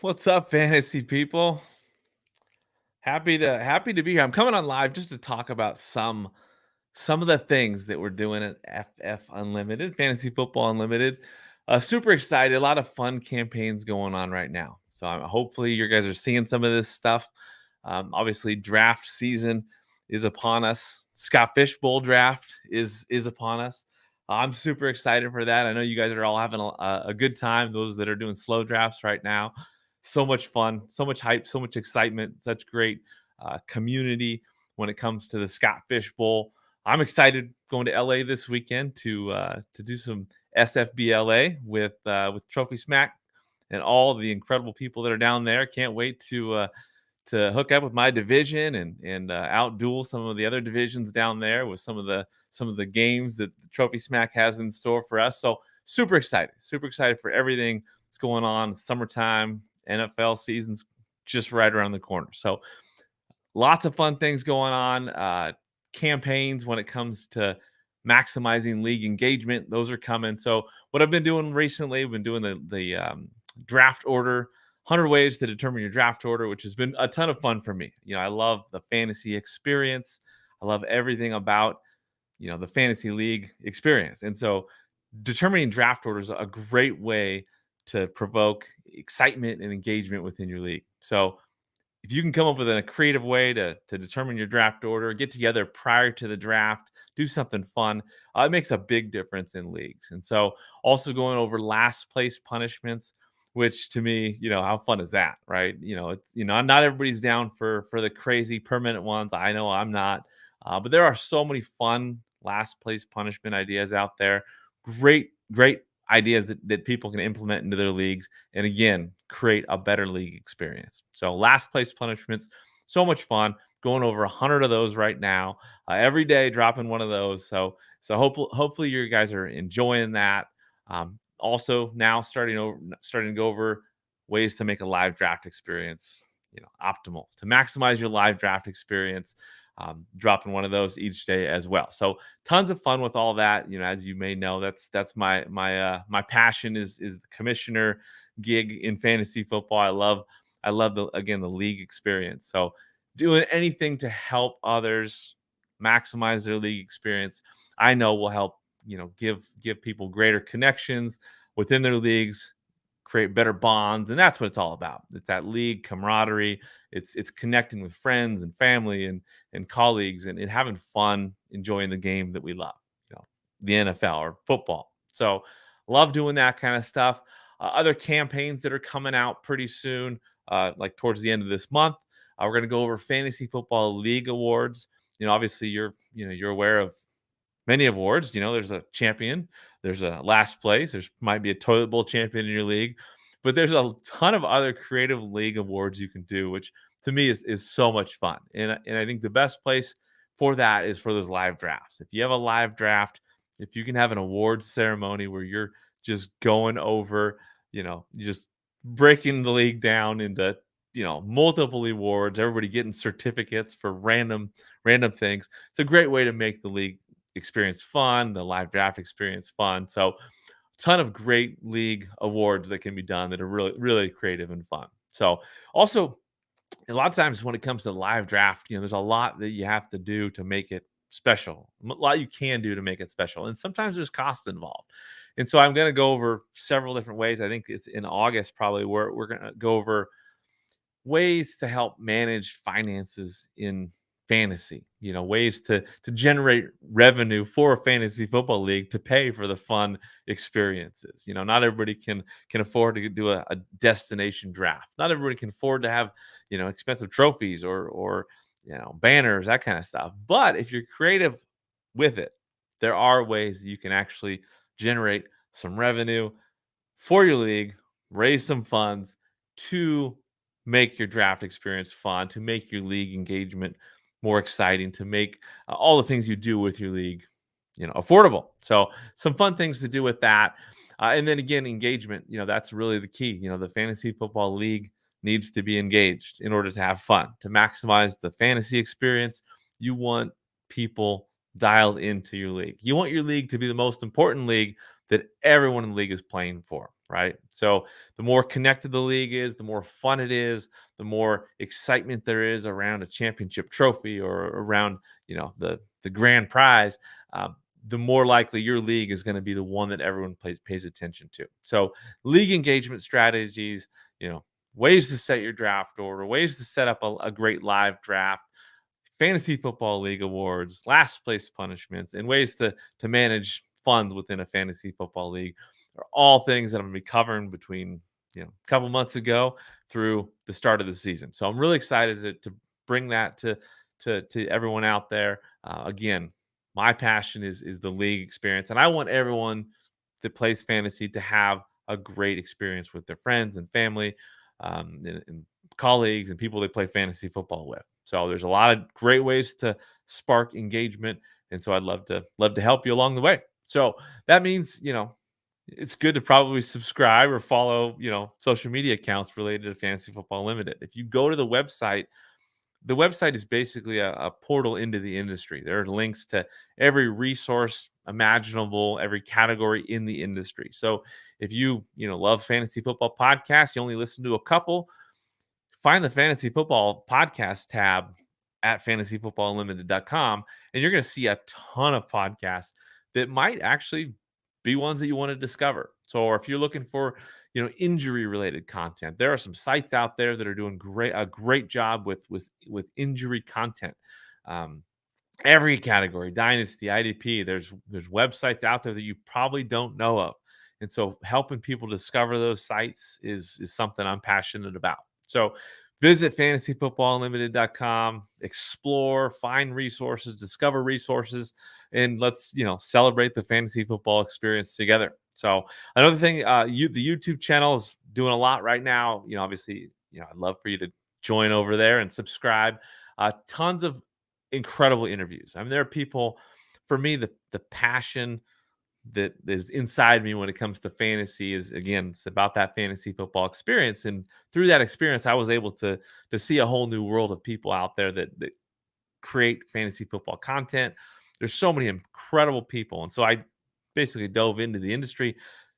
What's up, fantasy people? Happy to be here. I'm coming on live just to talk about some of the things that we're doing at FF Unlimited, Fantasy Football Unlimited. Super excited. A lot of fun campaigns going on right now. So hopefully you guys are seeing some of this stuff. Obviously, draft season is upon us. Scott Fishbowl draft is upon us. I'm super excited for that. I know you guys are all having a good time. Those that are doing slow drafts right now, so much fun, so much hype, so much excitement, such great community when it comes to the Scott Fishbowl. I'm excited going to LA this weekend to do some SFBLA with Trophy Smack and all the incredible people that are down there. Can't wait to hook up with my division and outduel some of the other divisions down there with some of the games that the Trophy Smack has in store for us. So super excited for everything that's going on. Summertime, NFL season's just right around the corner. So lots of fun things going on. Campaigns when it comes to maximizing league engagement, those are coming. So what I've been doing recently, I've been doing the draft order, 100 ways to determine your draft order, which has been a ton of fun for me. I love the fantasy experience. I love everything about the fantasy league experience, and so determining draft order is a great way to provoke excitement and engagement within your league. So if you can come up with a creative way to determine your draft order, get together prior to the draft, do something fun, it makes a big difference in leagues. And so, also going over last place punishments, which to me, how fun is that, right? It's not everybody's down for the crazy permanent ones. I know I'm not, but there are so many fun last place punishment ideas out there. Great ideas that people can implement into their leagues, and again, create a better league experience. So last place punishments, so much fun. Going over 100 of those right now, every day dropping one of those. So hopefully you guys are enjoying that. Also now starting to go over ways to make a live draft experience optimal, to maximize your live draft experience. Dropping one of those each day as well. So tons of fun with all that. As you may know, that's my passion is the commissioner gig in fantasy football. I love the league experience. So doing anything to help others maximize their league experience, I know will help give people greater connections within their leagues, create better bonds, and that's what it's all about. It's that league camaraderie. It's connecting with friends and family and colleagues and having fun enjoying the game that we love, the NFL or football. So love doing that kind of stuff. Other campaigns that are coming out pretty soon, like towards the end of this month, we're going to go over fantasy football league awards. Obviously you're aware of many awards. There's a champion, there's a last place, there's might be a toilet bowl champion in your league, but there's a ton of other creative league awards you can do, which to me is so much fun. And I think the best place for that is for those live drafts. If you have a live draft, if you can have an awards ceremony where you're just going over, just breaking the league down into multiple awards, everybody getting certificates for random things. It's a great way to make the league experience fun, the live draft experience fun. So ton of great league awards that can be done that are really creative and fun. So also a lot of times when it comes to live draft, there's a lot that you have to do to make it special. A lot you can do to make it special, and sometimes there's cost involved. And so I'm going to go over several different ways. I think it's in August probably where we're going to go over ways to help manage finances in fantasy, ways to generate revenue for a fantasy football league to pay for the fun experiences. Not everybody can afford to do a destination draft. Not everybody can afford to have expensive trophies or banners, that kind of stuff. But if you're creative with it, there are ways that you can actually generate some revenue for your league, raise some funds to make your draft experience fun, to make your league engagement more exciting, to make all the things you do with your league, affordable. So some fun things to do with that. And then again, engagement, that's really the key. The fantasy football league needs to be engaged in order to have fun, to maximize the fantasy experience. You want people dialed into your league. You want your league to be the most important league that everyone in the league is playing for, right? So the more connected the league is, the more fun it is, the more excitement there is around a championship trophy or around, the grand prize. Um, the more likely your league is going to be the one that everyone pays attention to. So league engagement strategies, you know, ways to set your draft order, ways to set up a great live draft, fantasy football league awards, last place punishments, and ways to manage funds within a fantasy football league are all things that I'm going to be covering between a couple months ago through the start of the season. So I'm really excited to bring that to everyone out there. Again, my passion is the league experience, and I want everyone that plays fantasy to have a great experience with their friends and family, and colleagues and people they play fantasy football with. So there's a lot of great ways to spark engagement, and so I'd love to help you along the way. So that means it's good to probably subscribe or follow social media accounts related to Fantasy Football Limited. If you go to the website is basically a portal into the industry. There are links to every resource imaginable, every category in the industry. So if you love fantasy football podcasts, you only listen to a couple, find the fantasy football podcast tab at fantasyfootballunlimited.com, and you're going to see a ton of podcasts that might actually be ones that you want to discover. So, or if you're looking for, injury related content, there are some sites out there that are doing a great job with injury content. Um, every category, dynasty, IDP, there's websites out there that you probably don't know of. And so helping people discover those sites is something I'm passionate about. So visit fantasyfootballunlimited.com, explore, find resources, discover resources, and let's, celebrate the fantasy football experience together. So another thing, the YouTube channel is doing a lot right now. Obviously, I'd love for you to join over there and subscribe. Tons of incredible interviews. I mean, there are people, for me, the passion that is inside me when it comes to fantasy is, again, it's about that fantasy football experience. And through that experience, I was able to see a whole new world of people out there that create fantasy football content. There's so many incredible people. And so I basically dove into the industry,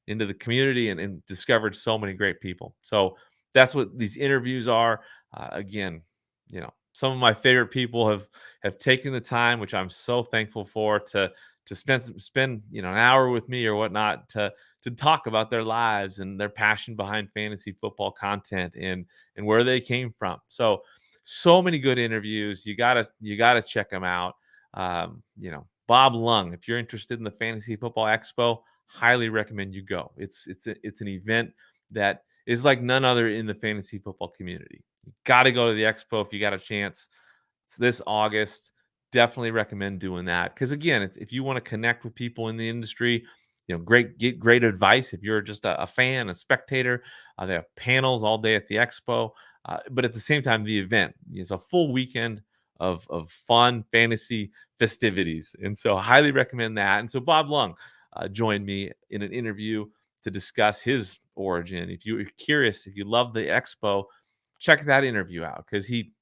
into the community, and discovered so many great people. So that's what these interviews are. Again, some of my favorite people have taken the time, which I'm so thankful for, to spend an hour with me or whatnot to talk about their lives and their passion behind fantasy football content and where they came from. So many good interviews. You gotta check them out. Bob Lung, if you're interested in the Fantasy Football Expo, highly recommend you go. It's an event that is like none other in the fantasy football community. You got to go to the expo if you got a chance. It's this August. Definitely recommend doing that because, again, if you want to connect with people in the industry, get great advice. If you're just a fan, a spectator, they have panels all day at the expo. But at the same time, the event is a full weekend of fun fantasy festivities, and so I highly recommend that. And so Bob Lung joined me in an interview to discuss his origin. If you're curious, if you love the expo, check that interview out because he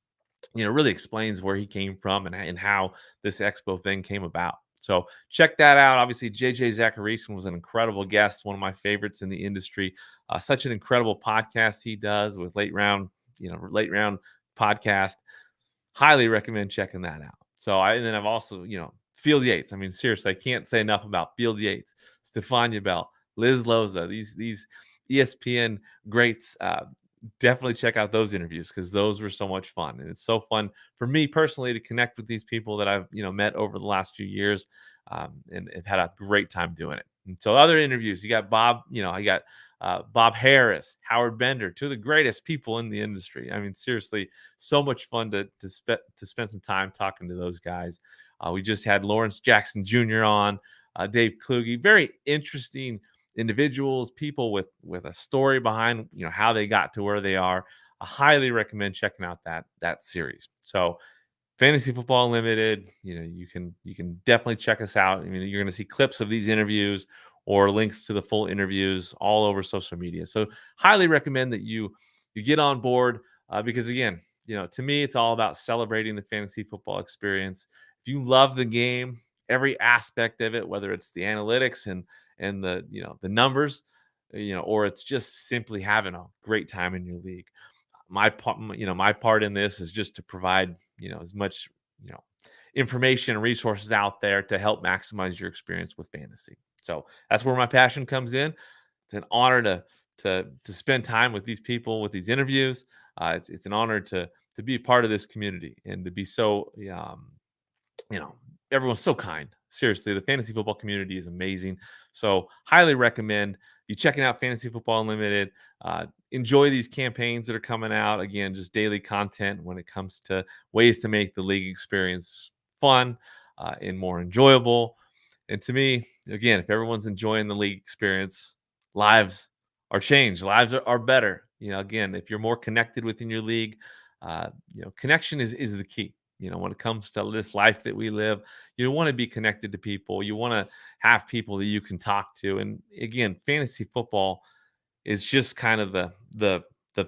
really explains where he came from and how this expo thing came about. So check that out. Obviously, JJ Zachariason was an incredible guest, one of my favorites in the industry. Such an incredible podcast he does with late round podcast. Highly recommend checking that out. And then I've also, Field Yates. I mean, seriously, I can't say enough about Field Yates, Stefania Bell, Liz Loza, these ESPN greats. Definitely check out those interviews because those were so much fun. And it's so fun for me personally to connect with these people that I've, met over the last few years, and have had a great time doing it. And so other interviews, you got Bob, I got Bob Harris, Howard Bender, two of the greatest people in the industry. I mean, seriously, so much fun to spend some time talking to those guys. We just had Lawrence Jackson Jr. on, Dave Kluge, very interesting individuals, people with a story behind how they got to where they are. I highly recommend checking out that series. So Fantasy Football Unlimited, you can definitely check us out. I mean, you're going to see clips of these interviews or links to the full interviews all over social media. So highly recommend that you get on board because, again, to me, it's all about celebrating the fantasy football experience. If you love the game, every aspect of it, whether it's the analytics and the numbers, or it's just simply having a great time in your league. My part in this is just to provide as much you know information and resources out there to help maximize your experience with fantasy. So that's where my passion comes in. It's an honor to spend time with these people, with these interviews. It's an honor to be a part of this community and to be so you know, everyone's so kind. Seriously, the fantasy football community is amazing. So, highly recommend you checking out Fantasy Football Unlimited. Enjoy these campaigns that are coming out. Again, just daily content when it comes to ways to make the league experience fun and more enjoyable. And to me, again, if everyone's enjoying the league experience, lives are changed. Lives are better. Again, if you're more connected within your league, connection is the key. When it comes to this life that we live, you want to be connected to people. You want to have people that you can talk to. And again, fantasy football is just kind of the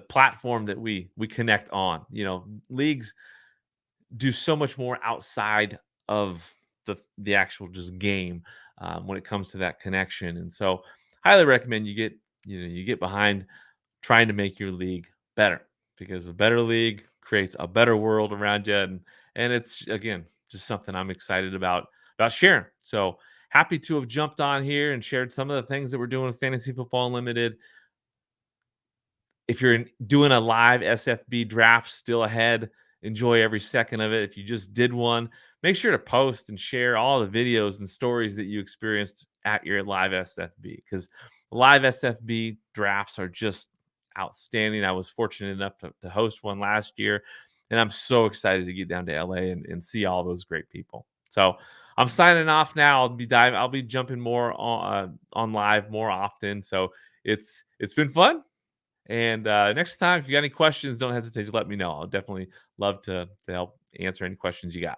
platform that we connect on. Leagues do so much more outside of the actual just game when it comes to that connection. And so, highly recommend you get behind trying to make your league better, because a better league creates a better world around you, and it's again just something I'm excited about sharing. So happy to have jumped on here and shared some of the things that we're doing with Fantasy Football Unlimited. If you're doing a live SFB draft still ahead, enjoy every second of it. If you just did one, make sure to post and share all the videos and stories that you experienced at your live SFB, because live SFB drafts are just outstanding. I was fortunate enough to host one last year, and I'm so excited to get down to LA and see all those great people. So I'm signing off now. I'll be jumping more on live more often. So it's been fun, and next time, if you got any questions, don't hesitate to let me know. I'll definitely love to help answer any questions you got.